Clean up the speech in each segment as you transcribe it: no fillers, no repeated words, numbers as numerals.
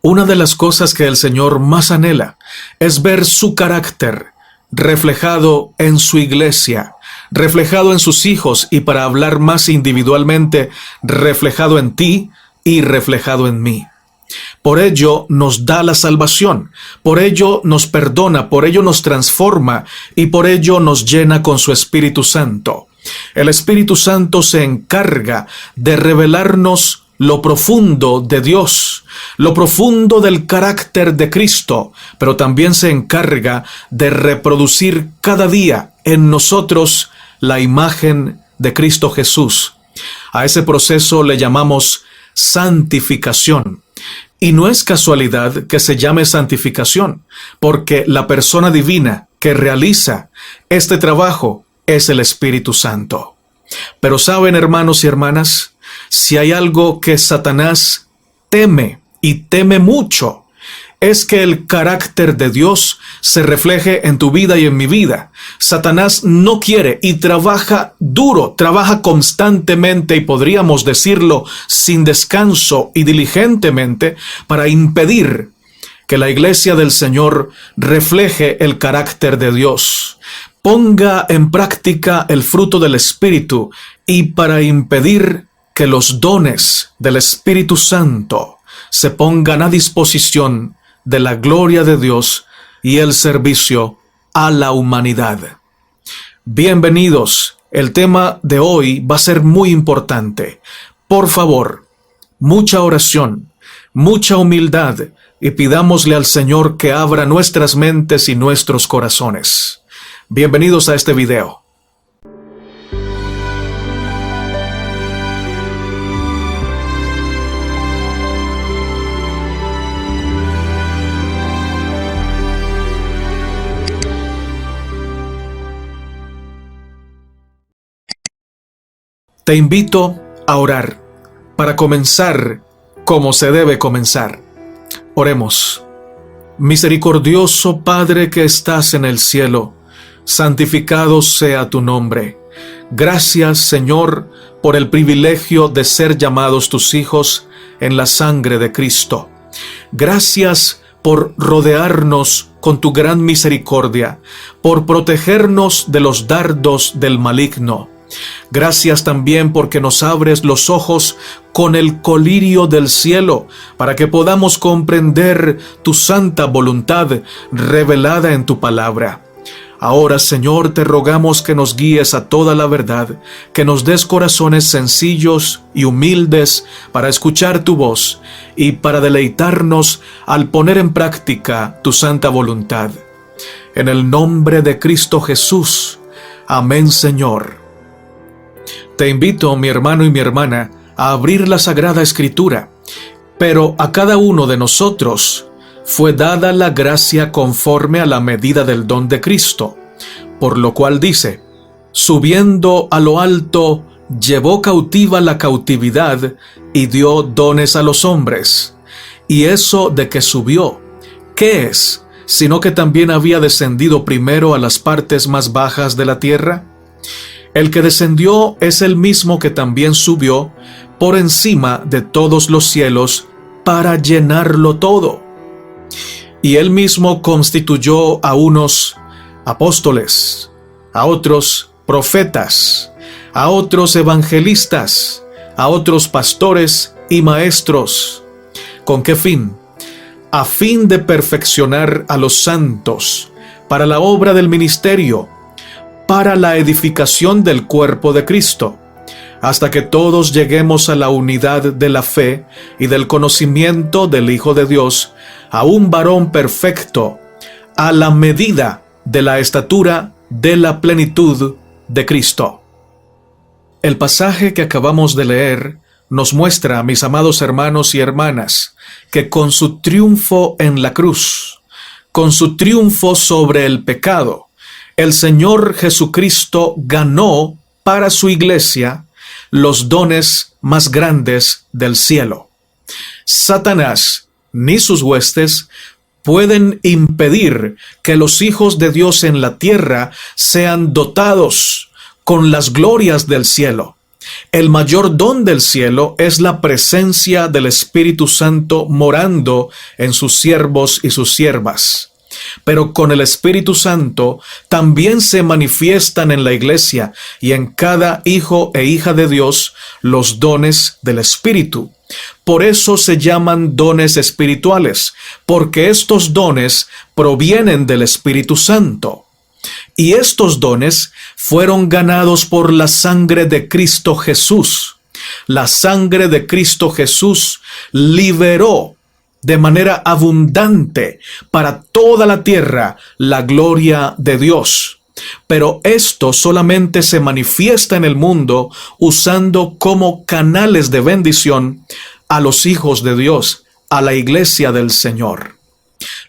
Una de las cosas que el Señor más anhela es ver su carácter reflejado en su iglesia, reflejado en sus hijos y, para hablar más individualmente, reflejado en ti y reflejado en mí. Por ello nos da la salvación, por ello nos perdona, por ello nos transforma y por ello nos llena con su Espíritu Santo. El Espíritu Santo se encarga de revelarnos lo profundo de Dios, lo profundo del carácter de Cristo, pero también se encarga de reproducir cada día en nosotros la imagen de Cristo Jesús. A ese proceso le llamamos santificación. Y no es casualidad que se llame santificación, porque la persona divina que realiza este trabajo es el Espíritu Santo. Pero saben, hermanos y hermanas, si hay algo que Satanás teme, y teme mucho, es que el carácter de Dios se refleje en tu vida y en mi vida. Satanás no quiere y trabaja duro, trabaja constantemente y podríamos decirlo sin descanso y diligentemente para impedir que la iglesia del Señor refleje el carácter de Dios, ponga en práctica el fruto del Espíritu y para impedir que los dones del Espíritu Santo se pongan a disposición de la gloria de Dios y el servicio a la humanidad. Bienvenidos. El tema de hoy va a ser muy importante. Por favor, mucha oración, mucha humildad y pidámosle al Señor que abra nuestras mentes y nuestros corazones. Bienvenidos a este video. Te invito a orar para comenzar como se debe comenzar. Oremos. Misericordioso Padre que estás en el cielo, santificado sea tu nombre. Gracias, Señor, por el privilegio de ser llamados tus hijos en la sangre de Cristo. Gracias por rodearnos con tu gran misericordia, por protegernos de los dardos del maligno. Gracias también porque nos abres los ojos con el colirio del cielo para que podamos comprender tu santa voluntad revelada en tu palabra. Ahora, Señor, te rogamos que nos guíes a toda la verdad, que nos des corazones sencillos y humildes para escuchar tu voz y para deleitarnos al poner en práctica tu santa voluntad. En el nombre de Cristo Jesús. Amén, Señor. Te invito, mi hermano y mi hermana, a abrir la Sagrada Escritura, pero a cada uno de nosotros fue dada la gracia conforme a la medida del don de Cristo, por lo cual dice, subiendo a lo alto, llevó cautiva la cautividad y dio dones a los hombres. Y eso de que subió, ¿qué es? Sino que también había descendido primero a las partes más bajas de la tierra. El que descendió es el mismo que también subió por encima de todos los cielos para llenarlo todo. Y él mismo constituyó a unos apóstoles, a otros profetas, a otros evangelistas, a otros pastores y maestros. ¿Con qué fin? A fin de perfeccionar a los santos para la obra del ministerio, para la edificación del cuerpo de Cristo, hasta que todos lleguemos a la unidad de la fe y del conocimiento del Hijo de Dios, a un varón perfecto, a la medida de la estatura de la plenitud de Cristo. El pasaje que acabamos de leer nos muestra, mis amados hermanos y hermanas, que con su triunfo en la cruz, con su triunfo sobre el pecado, el Señor Jesucristo ganó para su iglesia los dones más grandes del cielo. Satanás ni sus huestes pueden impedir que los hijos de Dios en la tierra sean dotados con las glorias del cielo. El mayor don del cielo es la presencia del Espíritu Santo morando en sus siervos y sus siervas. Pero con el Espíritu Santo también se manifiestan en la iglesia y en cada hijo e hija de Dios los dones del Espíritu. Por eso se llaman dones espirituales, porque estos dones provienen del Espíritu Santo. Y estos dones fueron ganados por la sangre de Cristo Jesús. La sangre de Cristo Jesús liberó de manera abundante para toda la tierra la gloria de Dios. Pero esto solamente se manifiesta en el mundo usando como canales de bendición a los hijos de Dios, a la iglesia del Señor.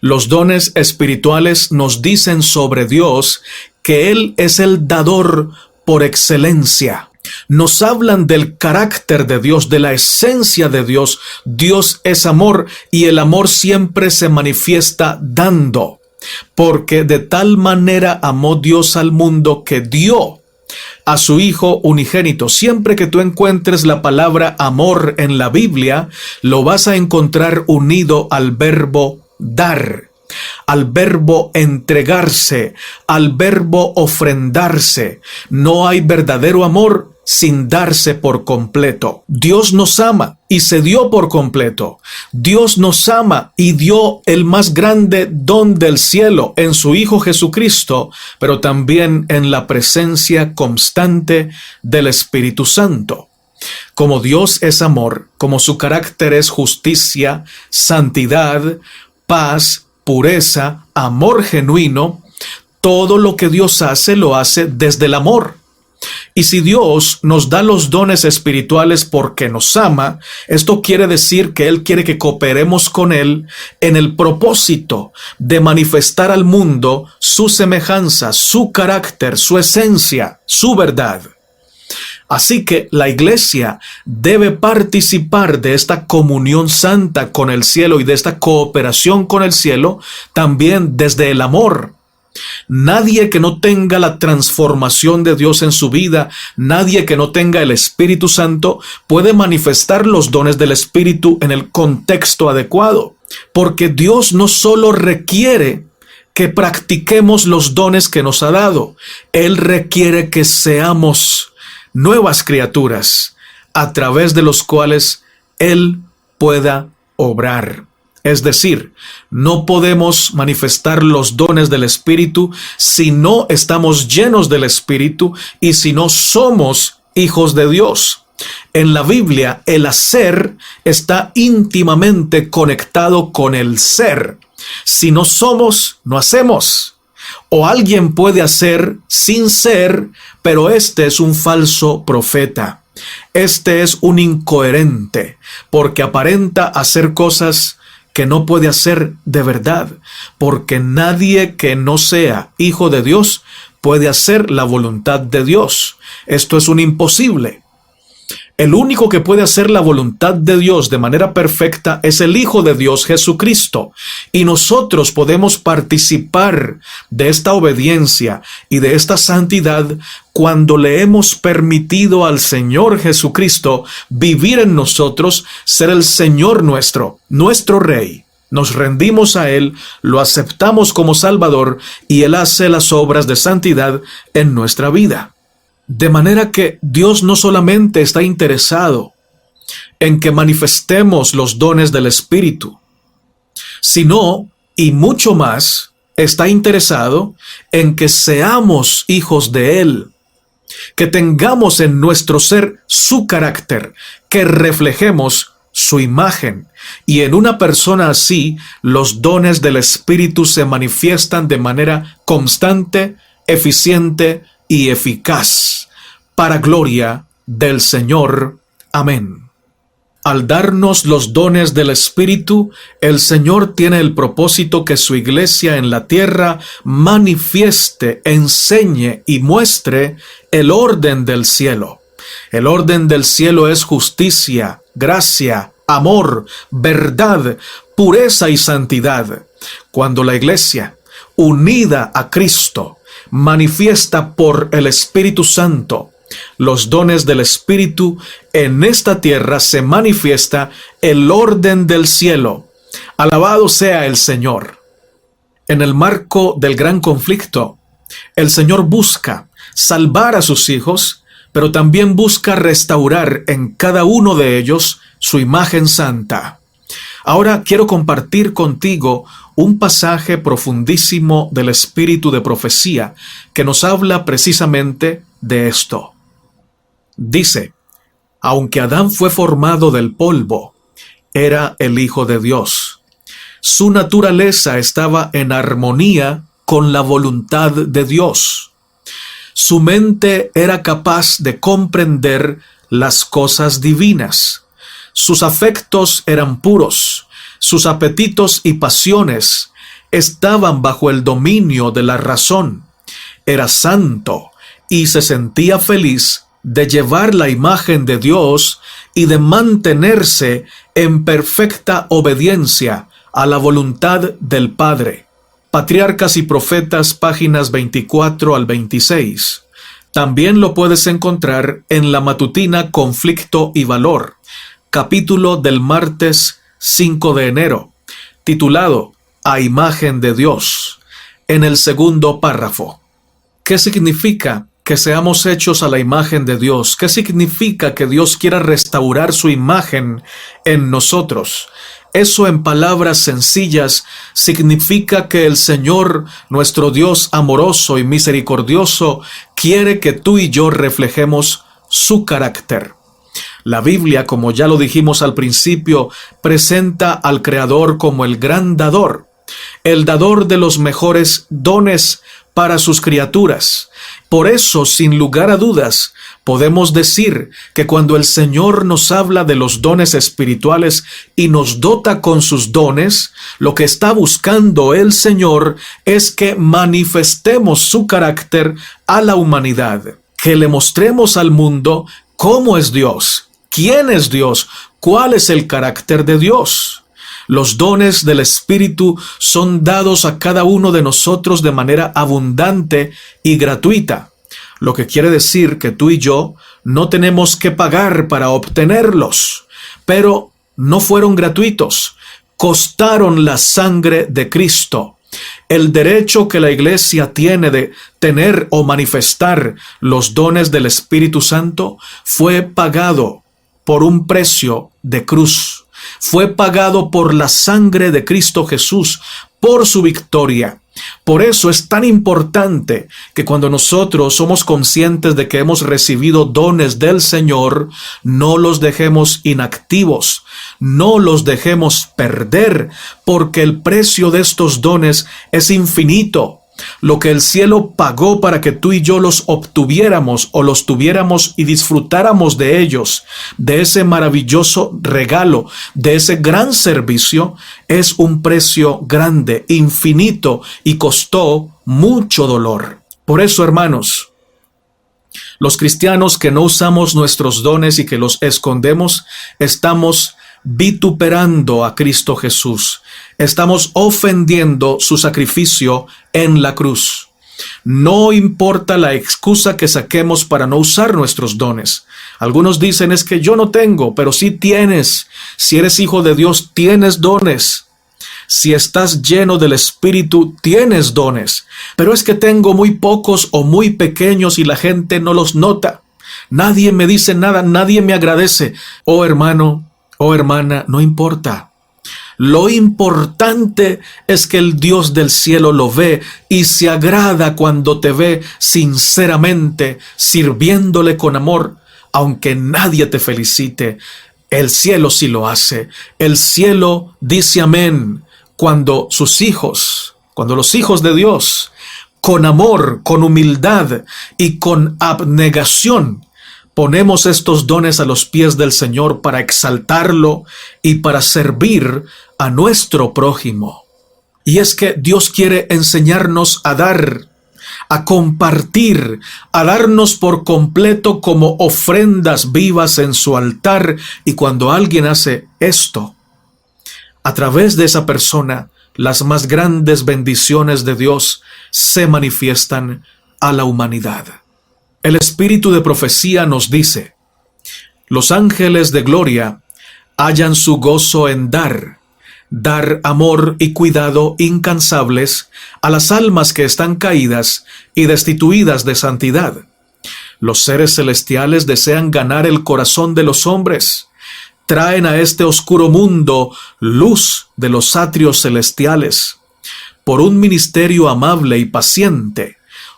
Los dones espirituales nos dicen sobre Dios que Él es el dador por excelencia. Nos hablan del carácter de Dios, de la esencia de Dios. Dios es amor y el amor siempre se manifiesta dando. Porque de tal manera amó Dios al mundo que dio a su Hijo unigénito. Siempre que tú encuentres la palabra amor en la Biblia, lo vas a encontrar unido al verbo dar, al verbo entregarse, al verbo ofrendarse. No hay verdadero amor sin darse por completo. Dios nos ama y se dio por completo. Dios nos ama y dio el más grande don del cielo en su Hijo Jesucristo, pero también en la presencia constante del Espíritu Santo. Como Dios es amor, como su carácter es justicia, santidad, paz, pureza, amor genuino, todo lo que Dios hace lo hace desde el amor. Y si Dios nos da los dones espirituales porque nos ama, esto quiere decir que Él quiere que cooperemos con Él en el propósito de manifestar al mundo su semejanza, su carácter, su esencia, su verdad. Así que la iglesia debe participar de esta comunión santa con el cielo y de esta cooperación con el cielo también desde el amor. Nadie que no tenga la transformación de Dios en su vida, nadie que no tenga el Espíritu Santo puede manifestar los dones del Espíritu en el contexto adecuado. Porque Dios no solo requiere que practiquemos los dones que nos ha dado, Él requiere que seamos nuevas criaturas a través de los cuales Él pueda obrar. Es decir, no podemos manifestar los dones del Espíritu si no estamos llenos del Espíritu y si no somos hijos de Dios. En la Biblia, el hacer está íntimamente conectado con el ser. Si no somos, no hacemos. O alguien puede hacer sin ser, pero este es un falso profeta. Este es un incoherente, porque aparenta hacer cosas que no puede hacer de verdad, porque nadie que no sea hijo de Dios puede hacer la voluntad de Dios. Esto es un imposible. El único que puede hacer la voluntad de Dios de manera perfecta es el Hijo de Dios, Jesucristo. Y nosotros podemos participar de esta obediencia y de esta santidad cuando le hemos permitido al Señor Jesucristo vivir en nosotros, ser el Señor nuestro, nuestro Rey. Nos rendimos a Él, lo aceptamos como Salvador y Él hace las obras de santidad en nuestra vida. De manera que Dios no solamente está interesado en que manifestemos los dones del Espíritu, sino, y mucho más, está interesado en que seamos hijos de Él, que tengamos en nuestro ser su carácter, que reflejemos su imagen. Y en una persona así, los dones del Espíritu se manifiestan de manera constante, eficiente y eficaz, para gloria del Señor. Amén. Al darnos los dones del Espíritu, el Señor tiene el propósito que su iglesia en la tierra manifieste, enseñe y muestre el orden del cielo. El orden del cielo es justicia, gracia, amor, verdad, pureza y santidad. Cuando la iglesia, unida a Cristo, manifiesta por el Espíritu Santo los dones del Espíritu, en esta tierra se manifiesta el orden del cielo. Alabado sea el Señor. En el marco del gran conflicto, el Señor busca salvar a sus hijos, pero también busca restaurar en cada uno de ellos su imagen santa. Ahora quiero compartir contigo un pasaje profundísimo del espíritu de profecía que nos habla precisamente de esto. Dice: aunque Adán fue formado del polvo, era el Hijo de Dios. Su naturaleza estaba en armonía con la voluntad de Dios. Su mente era capaz de comprender las cosas divinas. Sus afectos eran puros. Sus apetitos y pasiones estaban bajo el dominio de la razón. Era santo y se sentía feliz de llevar la imagen de Dios y de mantenerse en perfecta obediencia a la voluntad del Padre. Patriarcas y Profetas, páginas 24 al 26. También lo puedes encontrar en la matutina Conflicto y Valor, capítulo del martes 5 de enero, titulado A Imagen de Dios, en el segundo párrafo. ¿Qué significa que seamos hechos a la imagen de Dios? ¿Qué significa que Dios quiera restaurar su imagen en nosotros? Eso, en palabras sencillas, significa que el Señor, nuestro Dios amoroso y misericordioso, quiere que tú y yo reflejemos su carácter. La Biblia, como ya lo dijimos al principio, presenta al Creador como el gran dador, el dador de los mejores dones para sus criaturas. Por eso, sin lugar a dudas, podemos decir que cuando el Señor nos habla de los dones espirituales y nos dota con sus dones, lo que está buscando el Señor es que manifestemos su carácter a la humanidad, que le mostremos al mundo cómo es Dios, quién es Dios, cuál es el carácter de Dios. Los dones del Espíritu son dados a cada uno de nosotros de manera abundante y gratuita, lo que quiere decir que tú y yo no tenemos que pagar para obtenerlos, pero no fueron gratuitos, costaron la sangre de Cristo. El derecho que la Iglesia tiene de tener o manifestar los dones del Espíritu Santo fue pagado por un precio de cruz. Fue pagado por la sangre de Cristo Jesús, por su victoria. Por eso es tan importante que cuando nosotros somos conscientes de que hemos recibido dones del Señor, no los dejemos inactivos, no los dejemos perder, porque el precio de estos dones es infinito. Lo que el cielo pagó para que tú y yo los obtuviéramos o los tuviéramos y disfrutáramos de ellos, de ese maravilloso regalo, de ese gran servicio, es un precio grande, infinito, y costó mucho dolor. Por eso, hermanos, los cristianos que no usamos nuestros dones y que los escondemos, estamos vituperando a Cristo Jesús. Estamos ofendiendo su sacrificio en la cruz. No importa la excusa que saquemos para no usar nuestros dones. Algunos dicen: es que yo no tengo, pero sí tienes. Si eres hijo de Dios, tienes dones. Si estás lleno del Espíritu, tienes dones. Pero es que tengo muy pocos o muy pequeños y la gente no los nota. Nadie me dice nada, nadie me agradece. Oh hermano, oh hermana, no importa. Lo importante es que el Dios del cielo lo ve y se agrada cuando te ve sinceramente, sirviéndole con amor, aunque nadie te felicite. El cielo sí lo hace. El cielo dice amén cuando sus hijos, cuando los hijos de Dios, con amor, con humildad y con abnegación, ponemos estos dones a los pies del Señor para exaltarlo y para servir a nuestro prójimo. Y es que Dios quiere enseñarnos a dar, a compartir, a darnos por completo como ofrendas vivas en su altar. Y cuando alguien hace esto, a través de esa persona, las más grandes bendiciones de Dios se manifiestan a la humanidad. El espíritu de profecía nos dice: los ángeles de gloria hallan su gozo en dar amor y cuidado incansables a las almas que están caídas y destituidas de santidad. Los seres celestiales desean ganar el corazón de los hombres. Traen a este oscuro mundo luz de los atrios celestiales. Por un ministerio amable y paciente,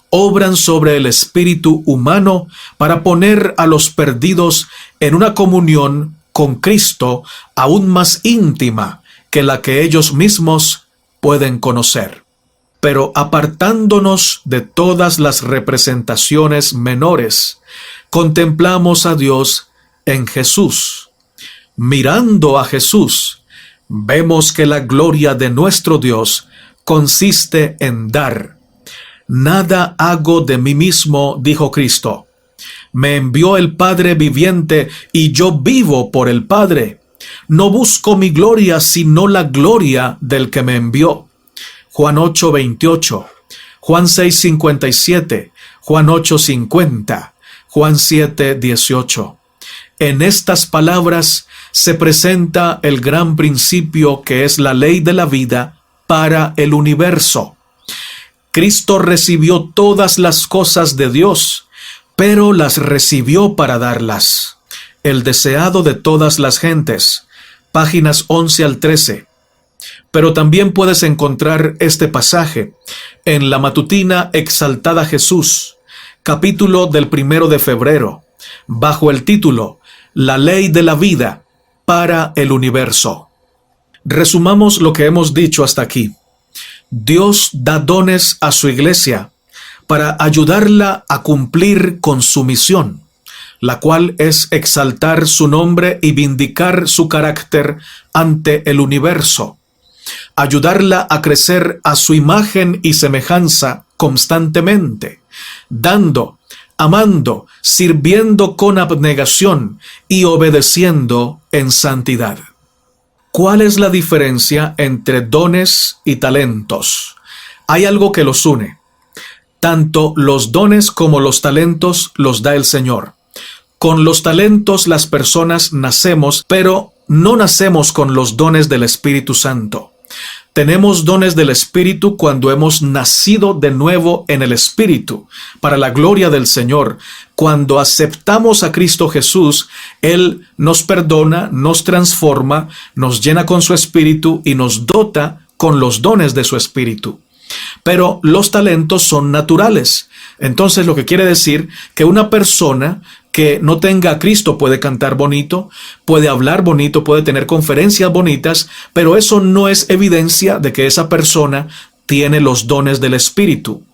obran sobre el espíritu humano para poner a los perdidos en una comunión con Cristo aún más íntima que la que ellos mismos pueden conocer. Pero apartándonos de todas las representaciones menores, contemplamos a Dios en Jesús. Mirando a Jesús, vemos que la gloria de nuestro Dios consiste en dar. Nada hago de mí mismo, dijo Cristo. Me envió el Padre viviente y yo vivo por el Padre. No busco mi gloria, sino la gloria del que me envió. Juan 8:28, Juan 6:57, Juan 8:50, Juan 7:18. En estas palabras se presenta el gran principio que es la ley de la vida para el universo. Cristo recibió todas las cosas de Dios, pero las recibió para darlas. El deseado de todas las gentes, páginas 11 al 13. Pero también puedes encontrar este pasaje en la matutina Exaltada Jesús, capítulo del 1 de febrero, bajo el título La ley de la vida para el universo. Resumamos lo que hemos dicho hasta aquí. Dios da dones a su iglesia para ayudarla a cumplir con su misión, la cual es exaltar su nombre y vindicar su carácter ante el universo. Ayudarla a crecer a su imagen y semejanza constantemente, dando, amando, sirviendo con abnegación y obedeciendo en santidad. ¿Cuál es la diferencia entre dones y talentos? Hay algo que los une. Tanto los dones como los talentos los da el Señor. Con los talentos las personas nacemos, pero no nacemos con los dones del Espíritu Santo. Tenemos dones del Espíritu cuando hemos nacido de nuevo en el Espíritu, para la gloria del Señor. Cuando aceptamos a Cristo Jesús, Él nos perdona, nos transforma, nos llena con su Espíritu y nos dota con los dones de su Espíritu. Pero los talentos son naturales. Entonces, lo que quiere decir que una persona que no tenga a Cristo puede cantar bonito, puede hablar bonito, puede tener conferencias bonitas, pero eso no es evidencia de que esa persona tiene los dones del Espíritu.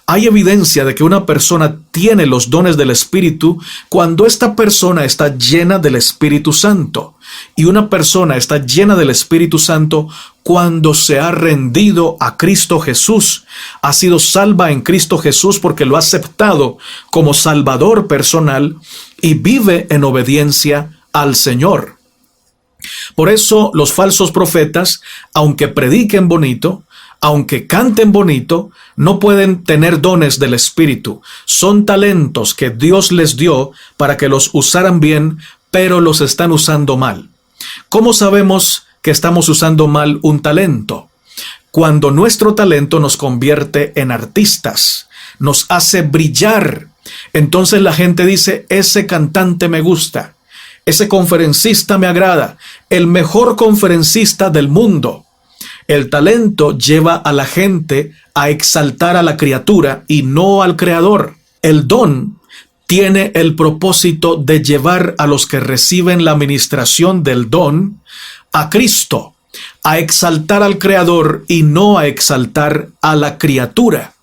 Hay evidencia de que una persona tiene los dones del Espíritu cuando esta persona está llena del Espíritu Santo. Y una persona está llena del Espíritu Santo cuando se ha rendido a Cristo Jesús, ha sido salva en Cristo Jesús porque lo ha aceptado como Salvador personal y vive en obediencia al Señor. Por eso los falsos profetas, aunque prediquen bonito, aunque canten bonito, no pueden tener dones del Espíritu. Son talentos que Dios les dio para que los usaran bien, pero los están usando mal. ¿Cómo sabemos que estamos usando mal un talento? Cuando nuestro talento nos convierte en artistas, nos hace brillar. Entonces la gente dice, ese cantante me gusta, ese conferencista me agrada, el mejor conferencista del mundo. El talento lleva a la gente a exaltar a la criatura y no al Creador. El don tiene el propósito de llevar a los que reciben la administración del don a Cristo, a exaltar al Creador y no a exaltar a la criatura.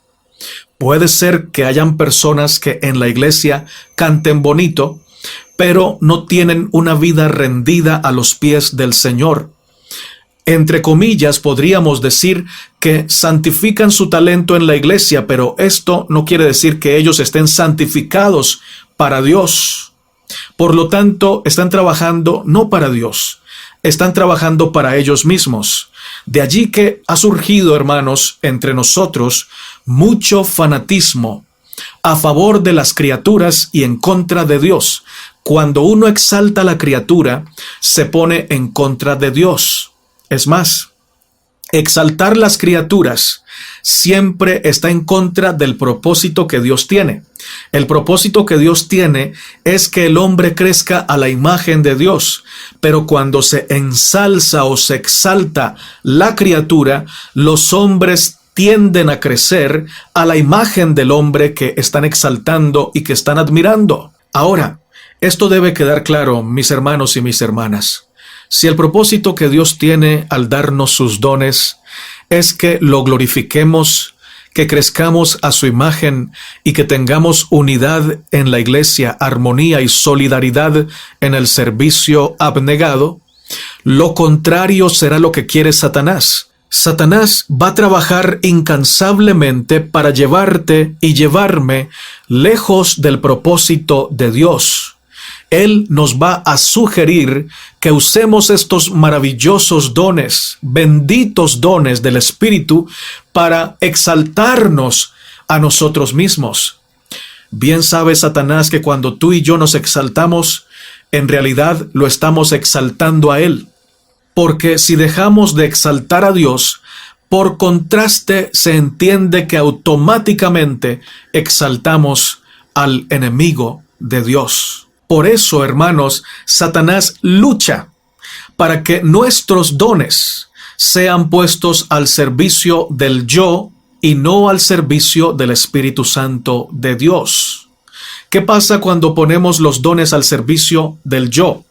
Puede ser que hayan personas que en la iglesia canten bonito, pero no tienen una vida rendida a los pies del Señor. Entre comillas, podríamos decir que santifican su talento en la iglesia, pero esto no quiere decir que ellos estén santificados para Dios. Por lo tanto, están trabajando no para Dios, están trabajando para ellos mismos. De allí que ha surgido, hermanos, entre nosotros mucho fanatismo, a favor de las criaturas y en contra de Dios. Cuando uno exalta a la criatura, se pone en contra de Dios. Es más, exaltar las criaturas siempre está en contra del propósito que Dios tiene. El propósito que Dios tiene es que el hombre crezca a la imagen de Dios, pero cuando se ensalza o se exalta la criatura, los hombres tienden a crecer a la imagen del hombre que están exaltando y que están admirando. Ahora, esto debe quedar claro, mis hermanos y mis hermanas. Si el propósito que Dios tiene al darnos sus dones es que lo glorifiquemos, que crezcamos a su imagen y que tengamos unidad en la iglesia, armonía y solidaridad en el servicio abnegado, lo contrario será lo que quiere Satanás. Satanás va a trabajar incansablemente para llevarte y llevarme lejos del propósito de Dios. Él nos va a sugerir que usemos estos maravillosos dones, benditos dones del Espíritu, para exaltarnos a nosotros mismos. Bien sabe Satanás que cuando tú y yo nos exaltamos, en realidad lo estamos exaltando a Él. Porque si dejamos de exaltar a Dios, por contraste se entiende que automáticamente exaltamos al enemigo de Dios. Por eso, hermanos, Satanás lucha para que nuestros dones sean puestos al servicio del yo y no al servicio del Espíritu Santo de Dios. ¿Qué pasa cuando ponemos los dones al servicio del yo?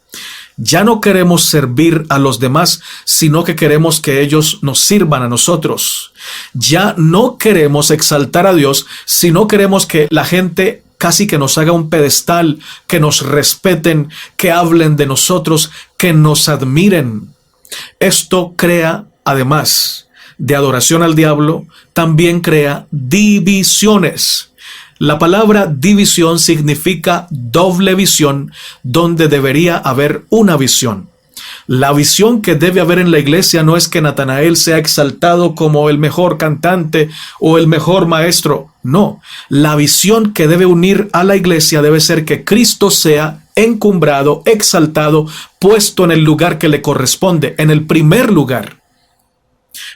Ya no queremos servir a los demás, sino que queremos que ellos nos sirvan a nosotros. Ya no queremos exaltar a Dios, sino queremos que la gente casi que nos haga un pedestal, que nos respeten, que hablen de nosotros, que nos admiren. Esto crea, además de adoración al diablo, también crea divisiones. La palabra división significa doble visión, donde debería haber una visión. La visión que debe haber en la iglesia no es que Natanael sea exaltado como el mejor cantante o el mejor maestro. No, la visión que debe unir a la iglesia debe ser que Cristo sea encumbrado, exaltado, puesto en el lugar que le corresponde, en el primer lugar.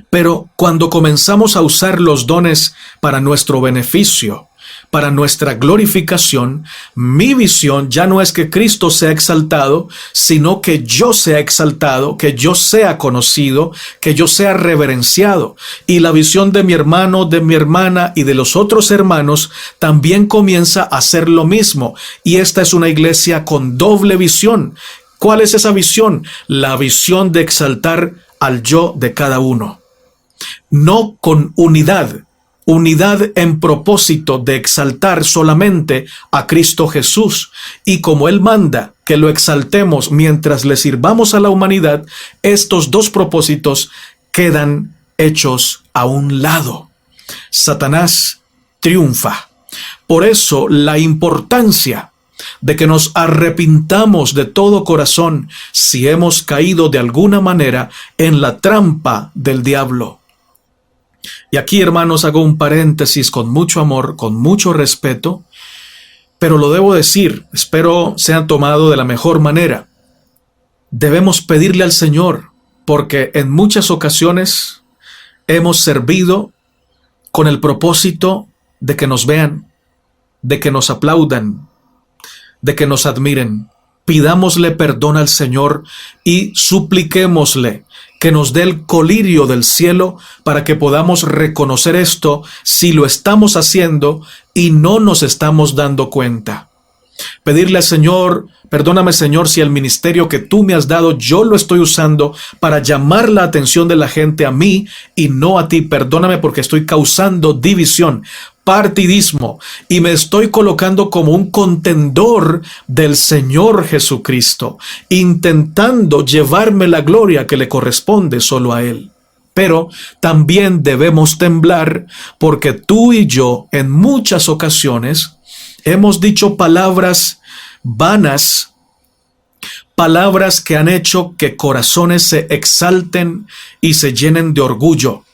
Pero cuando comenzamos a usar los dones para nuestro beneficio, para nuestra glorificación, mi visión ya no es que Cristo sea exaltado, sino que yo sea exaltado, que yo sea conocido, que yo sea reverenciado. Y la visión de mi hermano, de mi hermana y de los otros hermanos también comienza a ser lo mismo. Y esta es una iglesia con doble visión. ¿Cuál es esa visión? La visión de exaltar al yo de cada uno. No con unidad. Unidad en propósito de exaltar solamente a Cristo Jesús. Y como Él manda que lo exaltemos mientras le sirvamos a la humanidad, estos dos propósitos quedan hechos a un lado. Satanás triunfa. Por eso la importancia de que nos arrepintamos de todo corazón si hemos caído de alguna manera en la trampa del diablo. Y aquí, hermanos, hago un paréntesis con mucho amor, con mucho respeto, pero lo debo decir, espero sea tomado de la mejor manera. Debemos pedirle al Señor, porque en muchas ocasiones hemos servido con el propósito de que nos vean, de que nos aplaudan, de que nos admiren. Pidámosle perdón al Señor y supliquémosle que nos dé el colirio del cielo para que podamos reconocer esto si lo estamos haciendo y no nos estamos dando cuenta. Pedirle al Señor, perdóname Señor si el ministerio que tú me has dado yo lo estoy usando para llamar la atención de la gente a mí y no a ti. Perdóname porque estoy causando división, partidismo y me estoy colocando como un contendor del Señor Jesucristo, intentando llevarme la gloria que le corresponde solo a Él. Pero también debemos temblar porque tú y yo en muchas ocasiones hemos dicho palabras vanas, palabras que han hecho que corazones se exalten y se llenen de orgullo.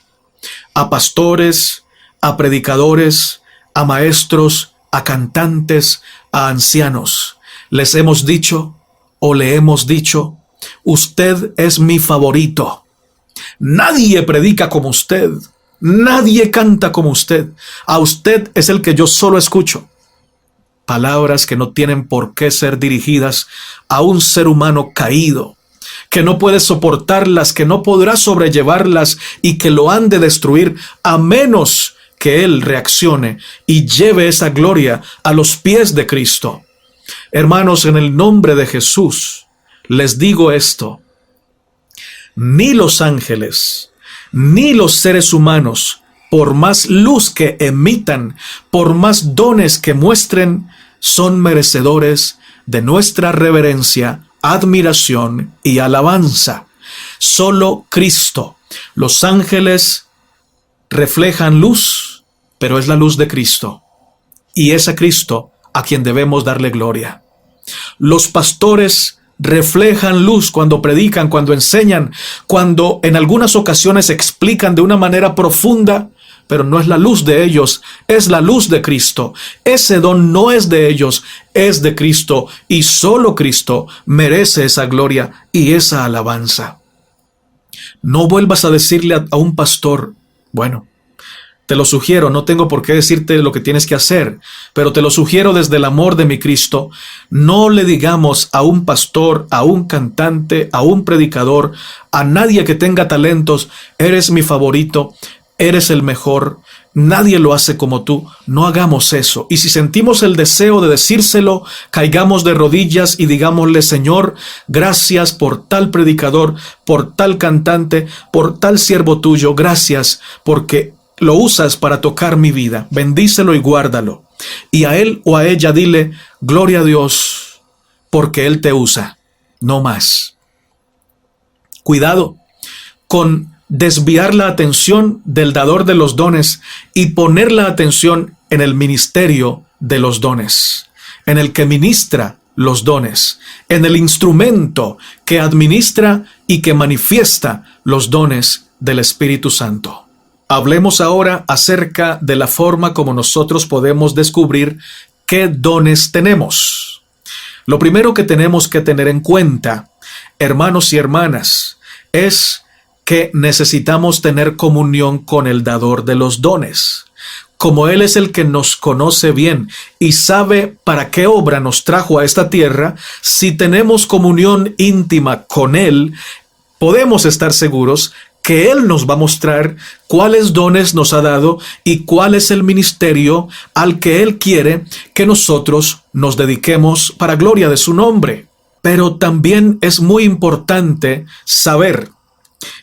A pastores, a predicadores, a maestros, a cantantes, a ancianos. Les hemos dicho o le hemos dicho: usted es mi favorito. Nadie predica como usted. Nadie canta como usted. A usted es el que yo solo escucho. Palabras que no tienen por qué ser dirigidas a un ser humano caído, que no puede soportarlas, que no podrá sobrellevarlas y que lo han de destruir a menos que él reaccione y lleve esa gloria a los pies de Cristo. Hermanos, en el nombre de Jesús, les digo esto: ni los ángeles, ni los seres humanos, por más luz que emitan, por más dones que muestren, son merecedores de nuestra reverencia, admiración y alabanza. Solo Cristo. Los ángeles reflejan luz, pero es la luz de Cristo. Y es a Cristo a quien debemos darle gloria. Los pastores reflejan luz cuando predican, cuando enseñan, cuando en algunas ocasiones explican de una manera profunda, pero no es la luz de ellos, es la luz de Cristo. Ese don no es de ellos, es de Cristo, y solo Cristo merece esa gloria y esa alabanza. No vuelvas a decirle a un pastor: bueno, te lo sugiero, no tengo por qué decirte lo que tienes que hacer, pero te lo sugiero desde el amor de mi Cristo. No le digamos a un pastor, a un cantante, a un predicador, a nadie que tenga talentos: eres mi favorito, eres el mejor, nadie lo hace como tú. No hagamos eso. Y si sentimos el deseo de decírselo, caigamos de rodillas y digámosle: Señor, gracias por tal predicador, por tal cantante, por tal siervo tuyo. Gracias porque lo usas para tocar mi vida. Bendícelo y guárdalo. Y a él o a ella dile: gloria a Dios, porque él te usa. No más. Cuidado con desviar la atención del dador de los dones y poner la atención en el ministerio de los dones, en el que ministra los dones, en el instrumento que administra y que manifiesta los dones del Espíritu Santo. Hablemos ahora acerca de la forma como nosotros podemos descubrir qué dones tenemos. Lo primero que tenemos que tener en cuenta, hermanos y hermanas, es que necesitamos tener comunión con el dador de los dones. Como Él es el que nos conoce bien y sabe para qué obra nos trajo a esta tierra, si tenemos comunión íntima con Él, podemos estar seguros que Él nos va a mostrar cuáles dones nos ha dado y cuál es el ministerio al que Él quiere que nosotros nos dediquemos para gloria de su nombre. Pero también es muy importante saber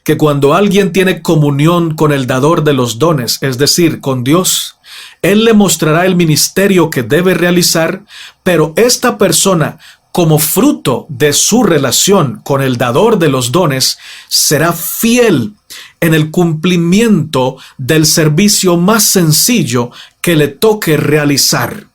que cuando alguien tiene comunión con el dador de los dones, es decir, con Dios, Él le mostrará el ministerio que debe realizar, pero esta persona, como fruto de su relación con el dador de los dones, será fiel en el cumplimiento del servicio más sencillo que le toque realizar.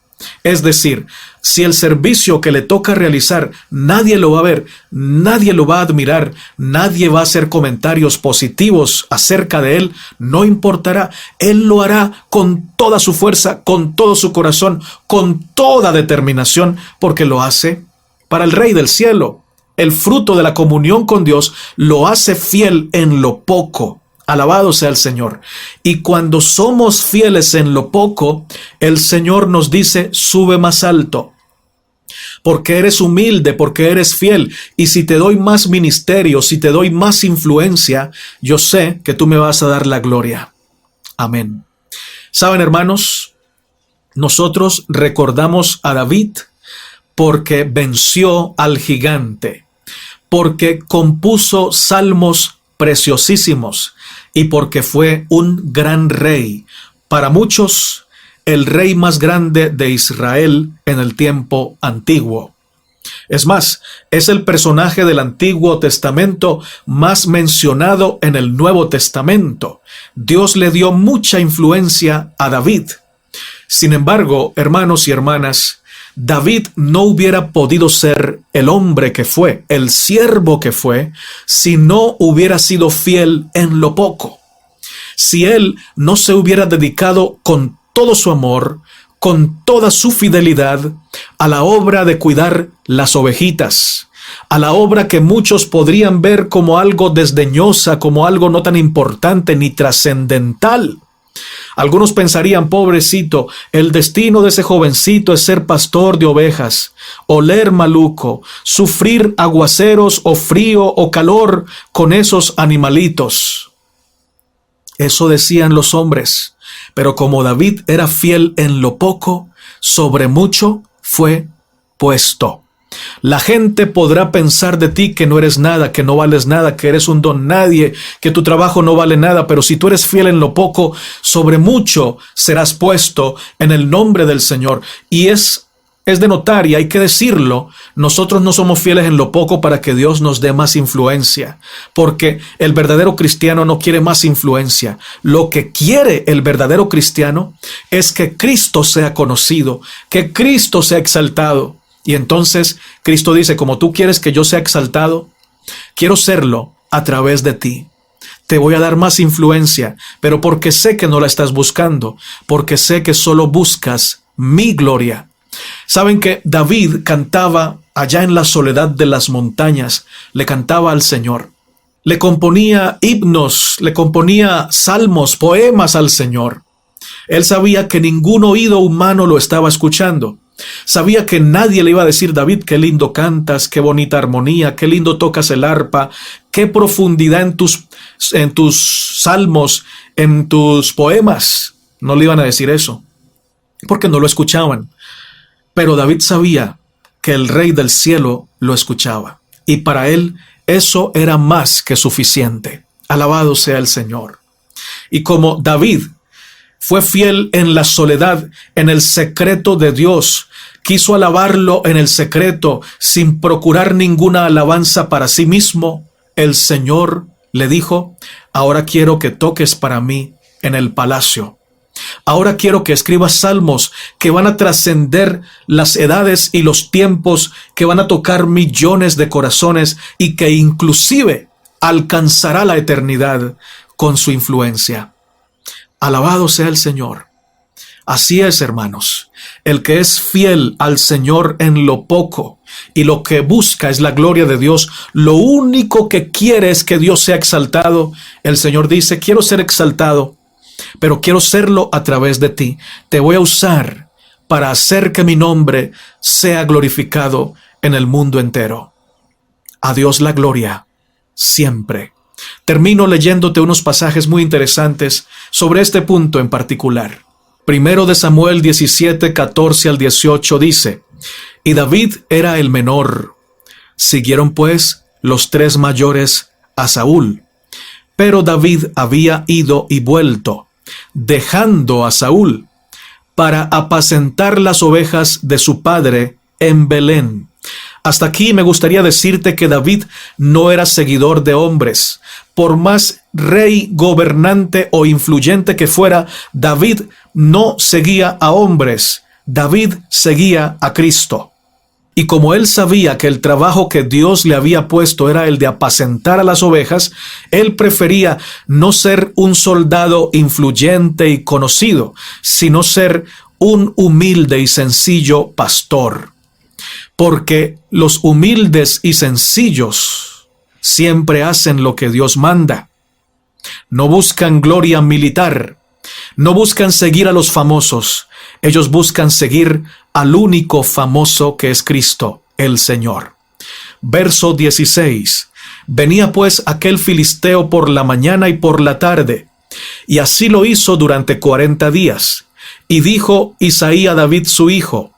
Es decir, si el servicio que le toca realizar nadie lo va a ver, nadie lo va a admirar, nadie va a hacer comentarios positivos acerca de él, no importará, él lo hará con toda su fuerza, con todo su corazón, con toda determinación, porque lo hace para el Rey del Cielo. El fruto de la comunión con Dios lo hace fiel en lo poco. Alabado sea el Señor. Y cuando somos fieles en lo poco, el Señor nos dice: sube más alto. Porque eres humilde, porque eres fiel. Y si te doy más ministerio, si te doy más influencia, yo sé que tú me vas a dar la gloria. Amén. ¿Saben, hermanos? Nosotros recordamos a David porque venció al gigante, porque compuso salmos preciosísimos y porque fue un gran rey. Para muchos, el rey más grande de Israel en el tiempo antiguo. Es más, es el personaje del Antiguo Testamento más mencionado en el Nuevo Testamento. Dios le dio mucha influencia a David. Sin embargo, hermanos y hermanas, David no hubiera podido ser el hombre que fue, el siervo que fue, si no hubiera sido fiel en lo poco. Si él no se hubiera dedicado con todo su amor, con toda su fidelidad a la obra de cuidar las ovejitas, a la obra que muchos podrían ver como algo desdeñosa, como algo no tan importante ni trascendental. Algunos pensarían, pobrecito, el destino de ese jovencito es ser pastor de ovejas, oler maluco, sufrir aguaceros o frío o calor con esos animalitos. Eso decían los hombres, pero como David era fiel en lo poco, sobre mucho fue puesto. La gente podrá pensar de ti que no eres nada, que no vales nada, que eres un don nadie, que tu trabajo no vale nada, pero si tú eres fiel en lo poco, sobre mucho serás puesto en el nombre del Señor. Y es de notar, y hay que decirlo, nosotros no somos fieles en lo poco para que Dios nos dé más influencia, porque el verdadero cristiano no quiere más influencia. Lo que quiere el verdadero cristiano es que Cristo sea conocido, que Cristo sea exaltado. Y entonces Cristo dice, como tú quieres que yo sea exaltado, quiero serlo a través de ti. Te voy a dar más influencia, pero porque sé que no la estás buscando, porque sé que solo buscas mi gloria. Saben que David cantaba allá en la soledad de las montañas, le cantaba al Señor. Le componía himnos, le componía salmos, poemas al Señor. Él sabía que ningún oído humano lo estaba escuchando. Sabía que nadie le iba a decir, David, qué lindo cantas, qué bonita armonía, qué lindo tocas el arpa, qué profundidad en tus salmos, en tus poemas. No le iban a decir eso, porque no lo escuchaban. Pero David sabía que el Rey del cielo lo escuchaba, y para él eso era más que suficiente. Alabado sea el Señor. Y como David fue fiel en la soledad, en el secreto de Dios, quiso alabarlo en el secreto, sin procurar ninguna alabanza para sí mismo, el Señor le dijo, ahora quiero que toques para mí en el palacio. Ahora quiero que escribas salmos que van a trascender las edades y los tiempos, que van a tocar millones de corazones y que inclusive alcanzará la eternidad con su influencia. Alabado sea el Señor. Así es, hermanos. El que es fiel al Señor en lo poco y lo que busca es la gloria de Dios, lo único que quiere es que Dios sea exaltado. El Señor dice, quiero ser exaltado, pero quiero serlo a través de ti. Te voy a usar para hacer que mi nombre sea glorificado en el mundo entero. A Dios la gloria siempre. Termino leyéndote unos pasajes muy interesantes sobre este punto en particular. Primero de Samuel 17, 14 al 18 dice, y David era el menor. Siguieron pues los tres mayores a Saúl. Pero David había ido y vuelto, dejando a Saúl, para apacentar las ovejas de su padre en Belén. Hasta aquí me gustaría decirte que David no era seguidor de hombres. Por más rey, gobernante o influyente que fuera, David no seguía a hombres. David seguía a Cristo. Y como él sabía que el trabajo que Dios le había puesto era el de apacentar a las ovejas, él prefería no ser un soldado influyente y conocido, sino ser un humilde y sencillo pastor. Porque los humildes y sencillos siempre hacen lo que Dios manda. No buscan gloria militar, no buscan seguir a los famosos, ellos buscan seguir al único famoso que es Cristo, el Señor. Verso 16. Venía pues aquel filisteo por la mañana y por la tarde, y así lo hizo durante 40 días. Y dijo Isaí a David su hijo,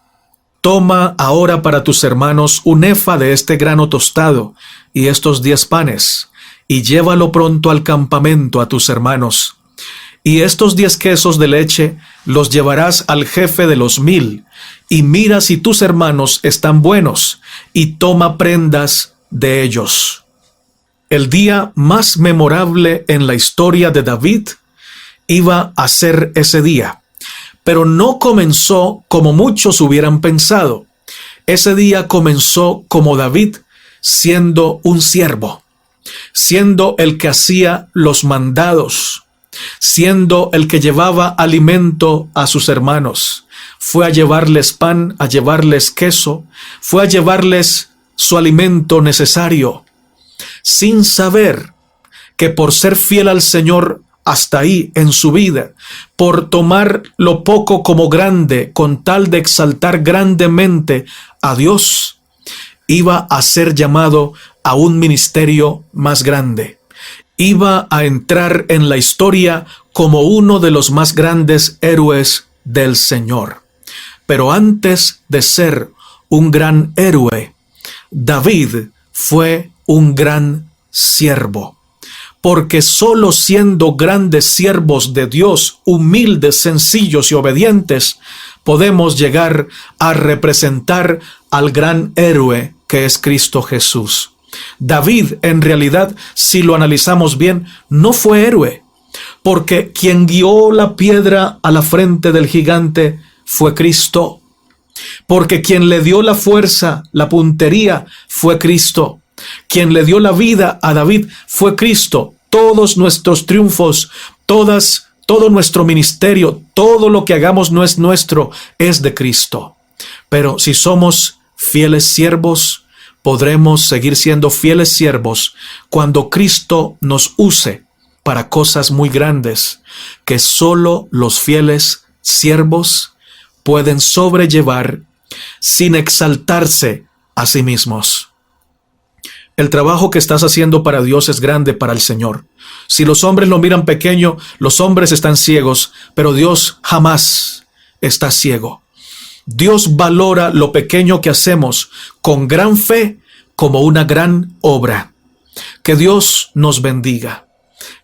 toma ahora para tus hermanos un efa de este grano tostado y estos 10 panes, y llévalo pronto al campamento a tus hermanos. Y estos 10 quesos de leche los llevarás al jefe de los 1000, y mira si tus hermanos están buenos, y toma prendas de ellos. El día más memorable en la historia de David iba a ser ese día. Pero no comenzó como muchos hubieran pensado. Ese día comenzó como David, siendo un siervo, siendo el que hacía los mandados, siendo el que llevaba alimento a sus hermanos. fue a llevarles pan, a llevarles queso, fue a llevarles su alimento necesario, sin saber que por ser fiel al Señor hasta ahí en su vida, por tomar lo poco como grande, con tal de exaltar grandemente a Dios, iba a ser llamado a un ministerio más grande. Iba a entrar en la historia como uno de los más grandes héroes del Señor. Pero antes de ser un gran héroe, David fue un gran siervo. Porque solo siendo grandes siervos de Dios, humildes, sencillos y obedientes, podemos llegar a representar al gran héroe que es Cristo Jesús. David, en realidad, si lo analizamos bien, no fue héroe, porque quien guió la piedra a la frente del gigante fue Cristo, porque quien le dio la fuerza, la puntería, fue Cristo. Quien le dio la vida a David fue Cristo. Todos nuestros triunfos, todo nuestro ministerio, todo lo que hagamos no es nuestro, es de Cristo. Pero si somos fieles siervos, podremos seguir siendo fieles siervos cuando Cristo nos use para cosas muy grandes que solo los fieles siervos pueden sobrellevar sin exaltarse a sí mismos. El trabajo que estás haciendo para Dios es grande para el Señor. Si los hombres lo miran pequeño, los hombres están ciegos, pero Dios jamás está ciego. Dios valora lo pequeño que hacemos con gran fe como una gran obra. Que Dios nos bendiga.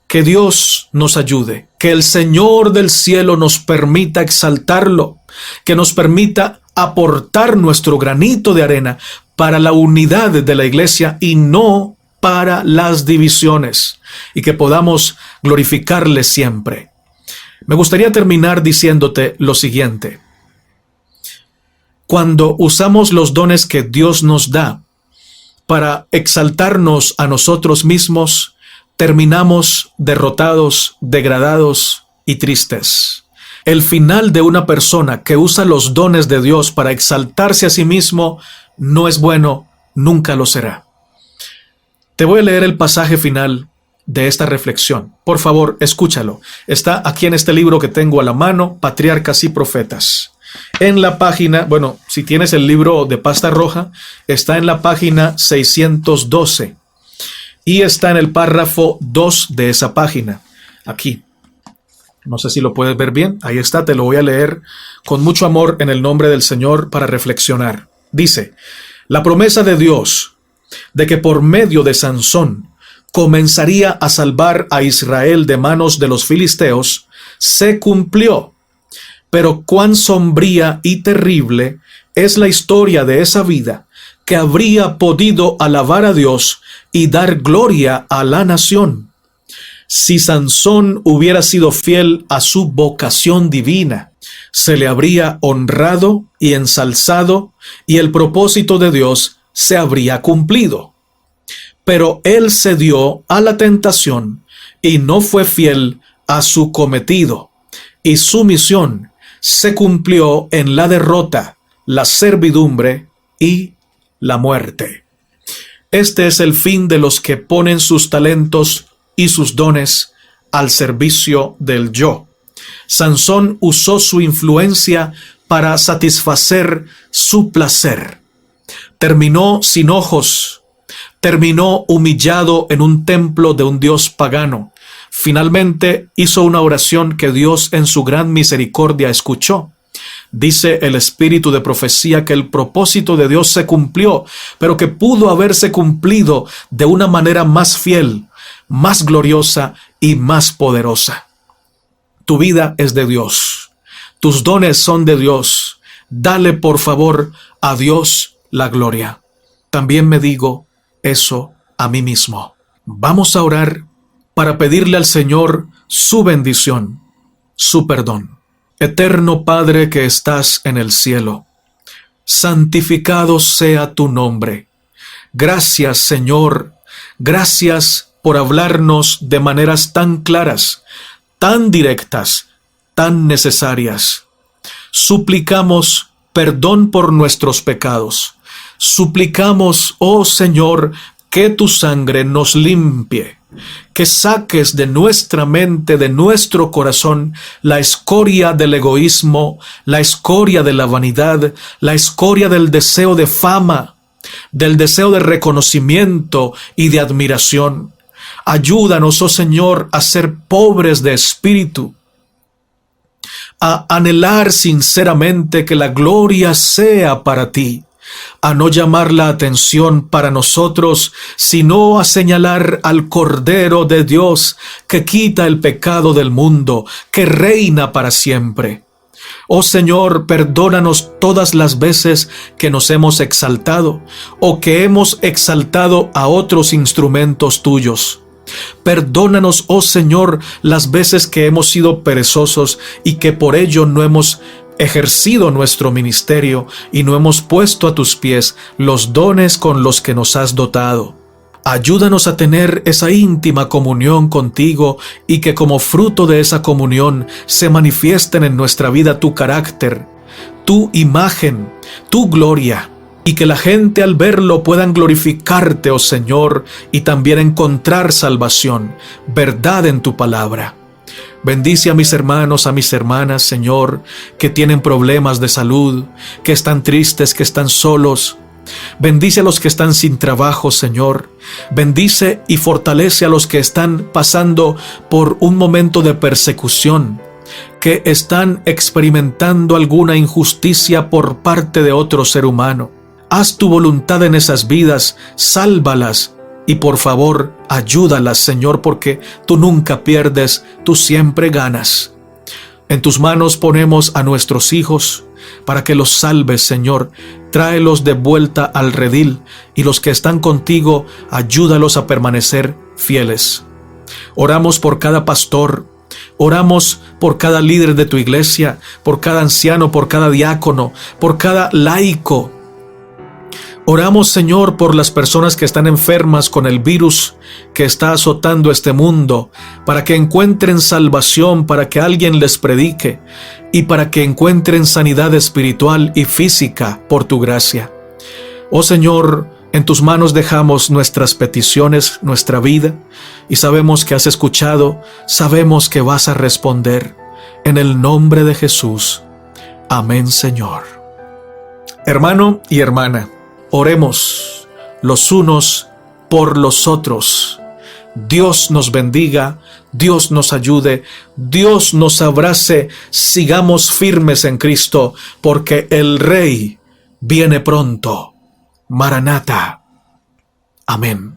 Que Dios nos ayude. Que el Señor del cielo nos permita exaltarlo. Que nos permita aportar nuestro granito de arena para la unidad de la iglesia y no para las divisiones, y que podamos glorificarle siempre. Me gustaría terminar diciéndote lo siguiente. Cuando usamos los dones que Dios nos da para exaltarnos a nosotros mismos, terminamos derrotados, degradados y tristes. El final de una persona que usa los dones de Dios para exaltarse a sí mismo no es bueno, nunca lo será. Te voy a leer el pasaje final de esta reflexión. Por favor, escúchalo. Está aquí en este libro que tengo a la mano, Patriarcas y Profetas. En la página, bueno, si tienes el libro de pasta roja, está en la página 612 y está en el párrafo 2 de esa página. Aquí. No sé si lo puedes ver bien. Ahí está, te lo voy a leer con mucho amor en el nombre del Señor para reflexionar. Dice, la promesa de Dios de que por medio de Sansón comenzaría a salvar a Israel de manos de los filisteos se cumplió. Pero cuán sombría y terrible es la historia de esa vida que habría podido alabar a Dios y dar gloria a la nación. Si Sansón hubiera sido fiel a su vocación divina, se le habría honrado y ensalzado y el propósito de Dios se habría cumplido. Pero él cedió a la tentación y no fue fiel a su cometido, y su misión se cumplió en la derrota, la servidumbre y la muerte. Este es el fin de los que ponen sus talentos y sus dones al servicio del yo. Sansón usó su influencia para satisfacer su placer. Terminó sin ojos, terminó humillado en un templo de un dios pagano. Finalmente hizo una oración que Dios en su gran misericordia escuchó. Dice el espíritu de profecía que el propósito de Dios se cumplió, pero que pudo haberse cumplido de una manera más fiel, más gloriosa y más poderosa. Tu vida es de Dios. Tus dones son de Dios. Dale por favor a Dios la gloria. También me digo eso a mí mismo. Vamos a orar para pedirle al Señor su bendición, su perdón. Eterno Padre que estás en el cielo, santificado sea tu nombre. Gracias, Señor. Gracias por hablarnos de maneras tan claras, tan directas, tan necesarias. suplicamos perdón por nuestros pecados. Suplicamos, oh Señor, que tu sangre nos limpie, que saques de nuestra mente, de nuestro corazón, la escoria del egoísmo, la escoria de la vanidad, la escoria del deseo de fama, del deseo de reconocimiento y de admiración. Ayúdanos, oh Señor, a ser pobres de espíritu, a anhelar sinceramente que la gloria sea para ti, a no llamar la atención para nosotros, sino a señalar al Cordero de Dios que quita el pecado del mundo, que reina para siempre. Oh Señor, perdónanos todas las veces que nos hemos exaltado o que hemos exaltado a otros instrumentos tuyos. Perdónanos, oh Señor, las veces que hemos sido perezosos y que por ello no hemos ejercido nuestro ministerio y no hemos puesto a tus pies los dones con los que nos has dotado. Ayúdanos a tener esa íntima comunión contigo y que como fruto de esa comunión se manifiesten en nuestra vida tu carácter, tu imagen, tu gloria, y que la gente al verlo puedan glorificarte, oh Señor, y también encontrar salvación, verdad en tu palabra. Bendice a mis hermanos, a mis hermanas, Señor, que tienen problemas de salud, que están tristes, que están solos. Bendice a los que están sin trabajo, Señor. Bendice y fortalece a los que están pasando por un momento de persecución, que están experimentando alguna injusticia por parte de otro ser humano. Haz tu voluntad en esas vidas, sálvalas y por favor ayúdalas, Señor, porque tú nunca pierdes, tú siempre ganas. En tus manos ponemos a nuestros hijos para que los salves, Señor. Tráelos de vuelta al redil y los que están contigo, ayúdalos a permanecer fieles. Oramos por cada pastor, oramos por cada líder de tu iglesia, por cada anciano, por cada diácono, por cada laico. Oramos, Señor, por las personas que están enfermas con el virus que está azotando este mundo, para que encuentren salvación, para que alguien les predique y para que encuentren sanidad espiritual y física por tu gracia. Oh Señor, en tus manos dejamos nuestras peticiones, nuestra vida, y sabemos que has escuchado, sabemos que vas a responder. En el nombre de Jesús. Amén, Señor. Hermano y hermana, oremos los unos por los otros. Dios nos bendiga, Dios nos ayude, Dios nos abrace. Sigamos firmes en Cristo, porque el Rey viene pronto. Maranata. Amén.